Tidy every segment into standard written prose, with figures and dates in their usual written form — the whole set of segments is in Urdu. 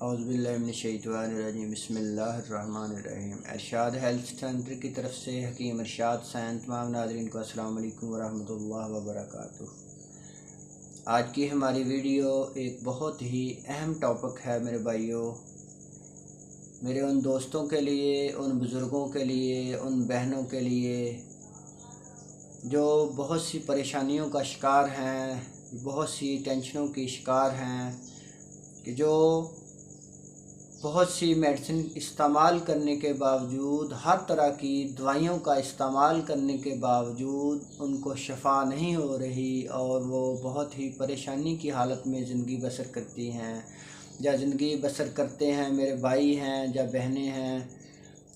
اعوذ باللہ من الشیطان الرجیم بسم اللہ الرحمن الرحیم۔ ارشاد ہیلتھ سینٹر کی طرف سے حکیم ارشاد سائن تمام ناظرین کو السلام علیکم ورحمۃ اللہ وبرکاتہ۔ آج کی ہماری ویڈیو ایک بہت ہی اہم ٹاپک ہے میرے بھائیوں، میرے ان دوستوں کے لیے، ان بزرگوں کے لیے، ان بہنوں کے لیے جو بہت سی پریشانیوں کا شکار ہیں، بہت سی ٹینشنوں کی شکار ہیں، کہ جو بہت سی میڈیسن استعمال کرنے کے باوجود، ہر طرح کی دوائیوں کا استعمال کرنے کے باوجود ان کو شفا نہیں ہو رہی اور وہ بہت ہی پریشانی کی حالت میں زندگی بسر کرتی ہیں یا زندگی بسر کرتے ہیں، میرے بھائی ہیں یا بہنیں ہیں،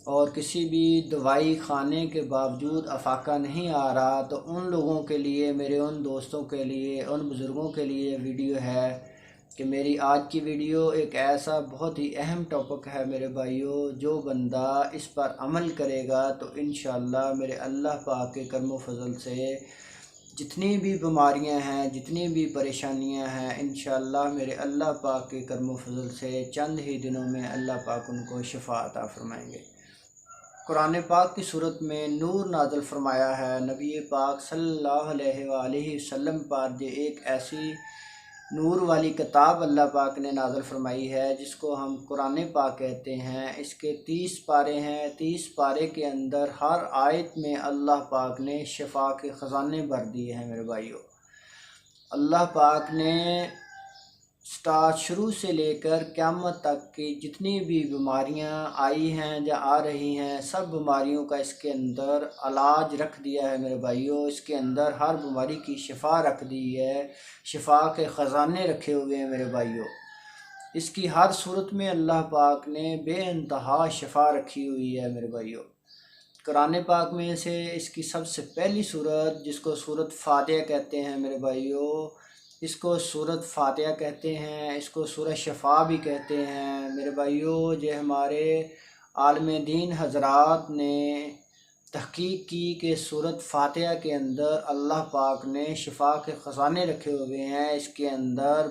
اور کسی بھی دوائی کھانے کے باوجود افاقہ نہیں آ رہا۔ تو ان لوگوں کے لیے، میرے ان دوستوں کے لیے، ان بزرگوں کے لیے ویڈیو ہے کہ میری آج کی ویڈیو ایک ایسا بہت ہی اہم ٹاپک ہے میرے بھائیوں، جو بندہ اس پر عمل کرے گا تو انشاءاللہ میرے اللہ پاک کے کرم و فضل سے جتنی بھی بیماریاں ہیں، جتنی بھی پریشانیاں ہیں، انشاءاللہ میرے اللہ پاک کے کرم و فضل سے چند ہی دنوں میں اللہ پاک ان کو شفا عطا فرمائیں گے۔ قرآن پاک کی صورت میں نور نازل فرمایا ہے نبی پاک صلی اللہ علیہ وآلہ وسلم پر، جو ایک ایسی نور والی کتاب اللہ پاک نے نازل فرمائی ہے جس کو ہم قرآن پاک کہتے ہیں۔ اس کے 30 پارے ہیں، 30 پارے کے اندر ہر آیت میں اللہ پاک نے شفا کے خزانے بھر دیے ہیں میرے بھائیوں۔ اللہ پاک نے شروع سے لے کر قیامت تک کی جتنی بھی بیماریاں آئی ہیں یا آ رہی ہیں، سب بیماریوں کا اس کے اندر علاج رکھ دیا ہے میرے بھائیوں۔ اس کے اندر ہر بیماری کی شفا رکھ دی ہے، شفا کے خزانے رکھے ہوئے ہیں میرے بھائیوں۔ اس کی ہر صورت میں اللہ پاک نے بے انتہا شفا رکھی ہوئی ہے میرے بھائیوں۔ قرآن پاک میں سے اس کی سب سے پہلی صورت، جس کو سورۃ فاتحہ کہتے ہیں میرے بھائیوں، اس کو سورۃ فاتحہ کہتے ہیں، اس کو سورۃ شفا بھی کہتے ہیں میرے بھائیوں۔ جو ہمارے عالم دین حضرات نے تحقیق کی کہ سورۃ فاتحہ کے اندر اللہ پاک نے شفا کے خزانے رکھے ہوئے ہیں۔ اس کے اندر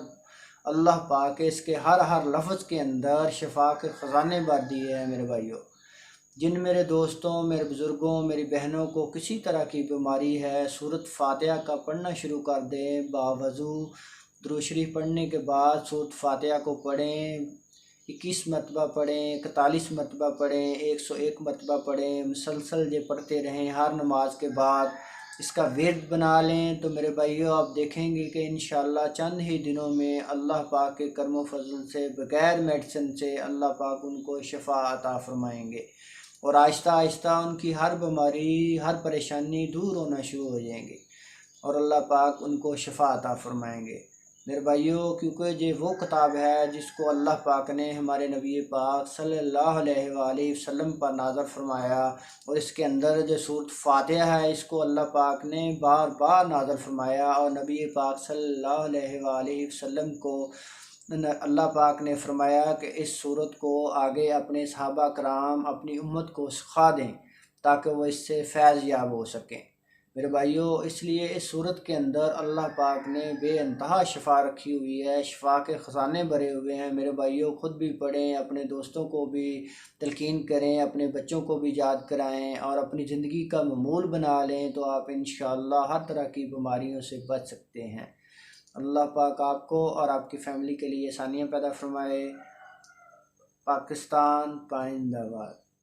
اللہ پاک اس کے ہر لفظ کے اندر شفا کے خزانے بھر دیے ہیں میرے بھائیوں۔ جن میرے دوستوں، میرے بزرگوں، میری بہنوں کو کسی طرح کی بیماری ہے، سورۃ فاتحہ کا پڑھنا شروع کر دیں۔ باوضو درود شریف پڑھنے کے بعد سورۃ فاتحہ کو پڑھیں، 21 مرتبہ پڑھیں، 41 مرتبہ پڑھیں، 101 مرتبہ پڑھیں، مسلسل یہ پڑھتے رہیں ہر نماز کے بعد۔ اس کا ورد بنا لیں تو میرے بھائیوں آپ دیکھیں گے کہ انشاءاللہ چند ہی دنوں میں اللہ پاک کے کرم و فضل سے، بغیر میڈیسن سے اللہ پاک ان کو شفا عطا فرمائیں گے، اور آہستہ آہستہ ان کی ہر بیماری، ہر پریشانی دور ہونا شروع ہو جائیں گے، اور اللہ پاک ان کو شفا عطا فرمائیں گے میرے بھائیوں۔ کیونکہ یہ وہ کتاب ہے جس کو اللہ پاک نے ہمارے نبی پاک صلی اللہ علیہ وآلہ وسلم پر نازل فرمایا، اور اس کے اندر جو سورۃ فاتحہ ہے اس کو اللہ پاک نے بار بار نازل فرمایا، اور نبی پاک صلی اللہ علیہ وآلہ وسلم کو اللہ پاک نے فرمایا کہ اس سورت کو آگے اپنے صحابہ کرام، اپنی امت کو سکھا دیں تاکہ وہ اس سے فیض یاب ہو سکیں میرے بھائیوں۔ اس لیے اس سورت کے اندر اللہ پاک نے بے انتہا شفا رکھی ہوئی ہے، شفا کے خزانے بھرے ہوئے ہیں میرے بھائیوں۔ خود بھی پڑھیں، اپنے دوستوں کو بھی تلقین کریں، اپنے بچوں کو بھی یاد کرائیں، اور اپنی زندگی کا معمول بنا لیں تو آپ انشاءاللہ ہر طرح کی بیماریوں سے بچ سکتے ہیں۔ اللہ پاک آپ کو اور آپ کی فیملی کے لیے آسانیاں پیدا فرمائے۔ پاکستان پائندہ باد۔